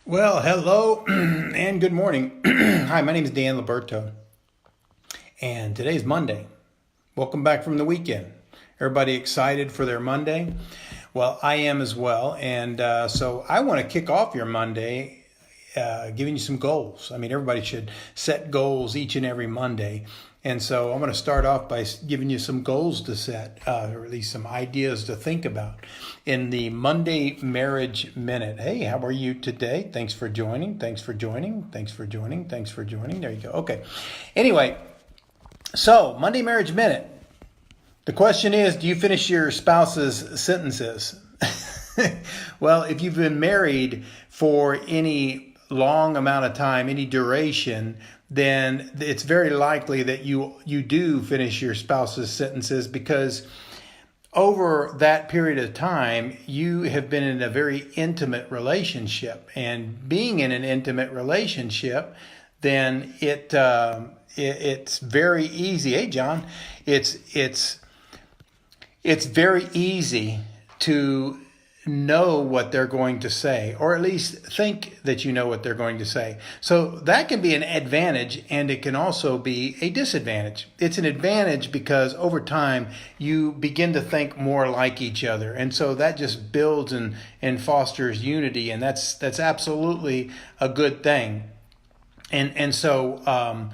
Well, hello and good morning. Hi, my name is Dan Liberto, and today's Monday. Welcome back from the weekend. Everybody excited for their Monday? Well, I am as well, and so I want to kick off your Monday giving you some goals. I mean, everybody should set goals each and every Monday. And so I'm going to start off by giving you some goals to set, or at least some ideas to think about in the Monday Marriage Minute. Hey, how are you today? Thanks for joining. Thanks for joining. Thanks for joining. Thanks for joining. There you go. Okay. Anyway, so Monday Marriage Minute. The question is, do you finish your spouse's sentences? Well, if you've been married for any long amount of time, any duration, then it's very likely that you do finish your spouse's sentences, because over that period of time, you have been in a very intimate relationship. And being in an intimate relationship, then it's very easy. Hey, John, it's very easy to know what they're going to say, or at least think that you know what they're going to say. So that can be an advantage, and it can also be a disadvantage. It's an advantage because over time you begin to think more like each other, and so that just builds and fosters unity, and that's absolutely a good thing. And so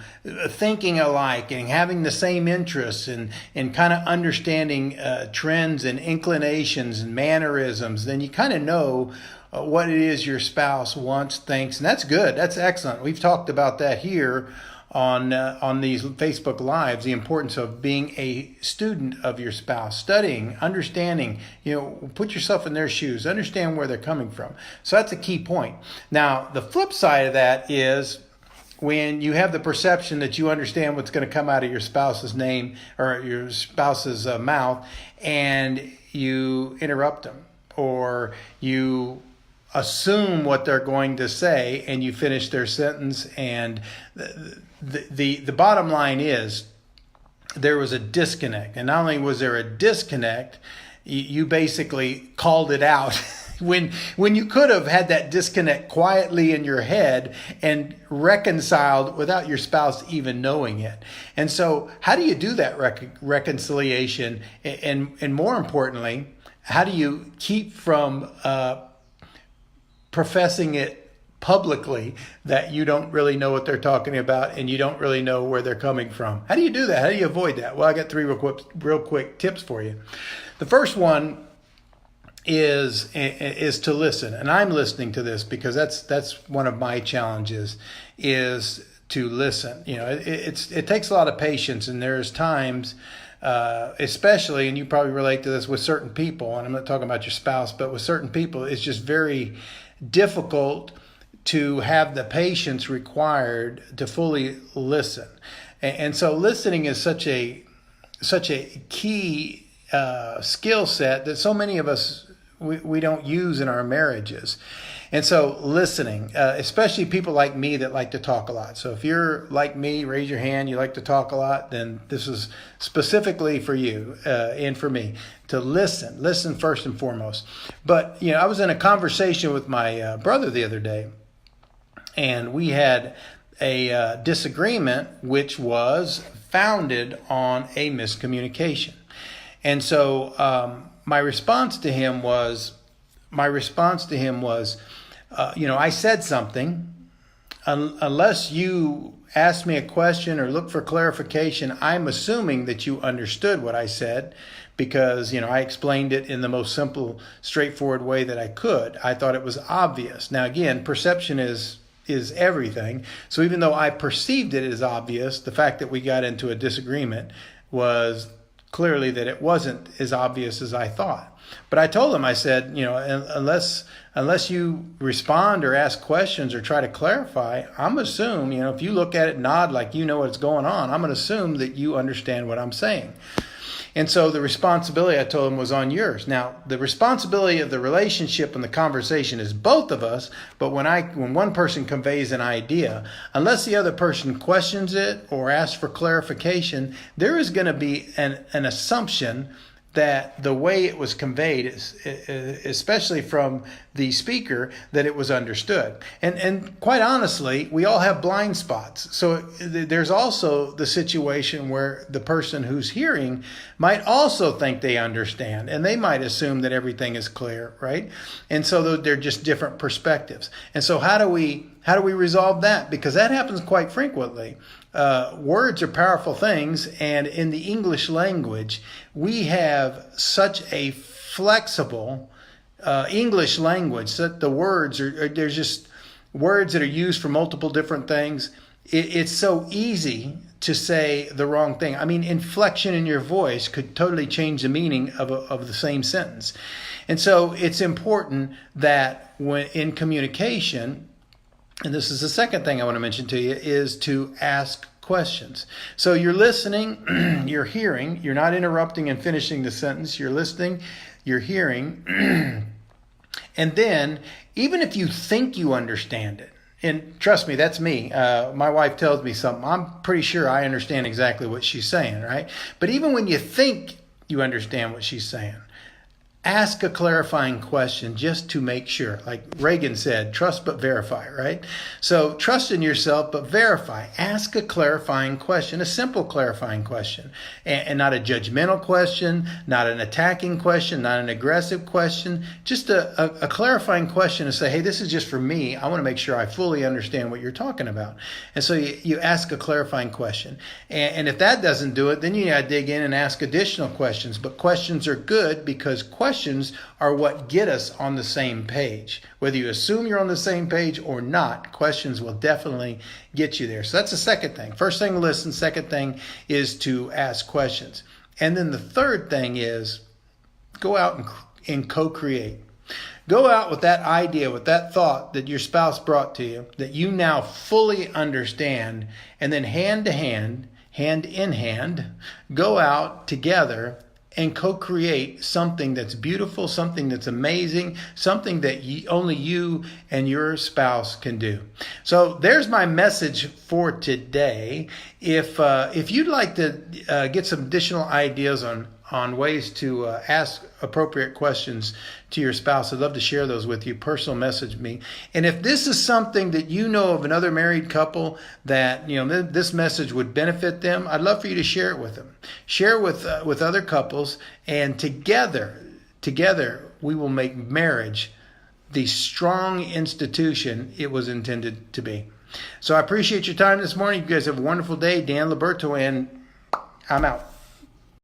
thinking alike and having the same interests and kind of understanding trends and inclinations and mannerisms, then you kind of know what it is your spouse wants, thinks, and that's good. That's excellent. We've talked about that here on these Facebook Lives, the importance of being a student of your spouse, studying, understanding, put yourself in their shoes, understand where they're coming from. So that's a key point. Now, the flip side of that is when you have the perception that you understand what's going to come out of your spouse's name or your spouse's mouth, and you interrupt them, or you assume what they're going to say and you finish their sentence. And the bottom line is there was a disconnect. And not only was there a disconnect, you basically called it out. When you could have had that disconnect quietly in your head and reconciled without your spouse even knowing it. And so how do you do that reconciliation? And more importantly, how do you keep from professing it publicly that you don't really know what they're talking about and you don't really know where they're coming from? How do you do that? How do you avoid that? Well, I got three real quick tips for you. The first one is to listen, and I'm listening to this because that's one of my challenges, is to listen. It takes a lot of patience, and there's times, especially, and you probably relate to this with certain people, and I'm not talking about your spouse, but with certain people, it's just very difficult to have the patience required to fully listen, and so listening is such a key skill set that so many of us we don't use in our marriages. And so listening, especially people like me that like to talk a lot. So if you're like me, raise your hand, you like to talk a lot, then this is specifically for you and for me to listen first and foremost. But, I was in a conversation with my brother the other day, and we had a disagreement which was founded on a miscommunication. And so my response to him was, I said something. Unless you ask me a question or look for clarification, I'm assuming that you understood what I said, because, I explained it in the most simple, straightforward way that I could. I thought it was obvious. Now, again, perception is everything. So even though I perceived it as obvious, the fact that we got into a disagreement was clearly that it wasn't as obvious as I thought. But I told him, I said, unless you respond or ask questions or try to clarify, I'm assume, if you look at it, nod like you know what's going on, I'm going to assume that you understand what I'm saying. And so the responsibility, I told him, was on yours. Now, the responsibility of the relationship and the conversation is both of us, but when one person conveys an idea, unless the other person questions it or asks for clarification, there is going to be an assumption that the way it was conveyed, especially from the speaker, that it was understood. And quite honestly, we all have blind spots. So there's also the situation where the person who's hearing might also think they understand, and they might assume that everything is clear, right? And so they're just different perspectives. And so how do we resolve that? Because that happens quite frequently. Words are powerful things, and in the English language, we have such a flexible English language that the words there's just words that are used for multiple different things. It's so easy to say the wrong thing. I mean, inflection in your voice could totally change the meaning of the same sentence. And so it's important that when in communication, and this is the second thing I want to mention to you, is to ask questions. So you're listening, you're hearing, you're not interrupting and finishing the sentence, you're listening, you're hearing, and then even if you think you understand it, and trust me, that's me. My wife tells me something, I'm pretty sure I understand exactly what she's saying, right? But even when you think you understand what she's saying, ask a clarifying question just to make sure. Like Reagan said, trust but verify, right? So trust in yourself but verify. Ask a clarifying question, a simple clarifying question, and not a judgmental question, not an attacking question, not an aggressive question, just a clarifying question to say, hey, this is just for me. I want to make sure I fully understand what you're talking about. And so you ask a clarifying question. And if that doesn't do it, then you got to dig in and ask additional questions. But questions are good because questions are what get us on the same page. Whether you assume you're on the same page or not, questions will definitely get you there. So that's the second thing. First thing, listen. Second thing is to ask questions. And then the third thing is go out and co-create. Go out with that idea, with that thought that your spouse brought to you, that you now fully understand, and then hand to hand, hand in hand, go out together and co-create something that's beautiful, something that's amazing, something that only you and your spouse can do. So there's my message for today. If you'd like to get some additional ideas on ways to ask appropriate questions to your spouse, I'd love to share those with you. Personal message me. And if this is something that you know of another married couple that this message would benefit them, I'd love for you to share it with them. Share with other couples, and together we will make marriage the strong institution it was intended to be. So I appreciate your time this morning. You guys have a wonderful day. Dan Liberto, and I'm out.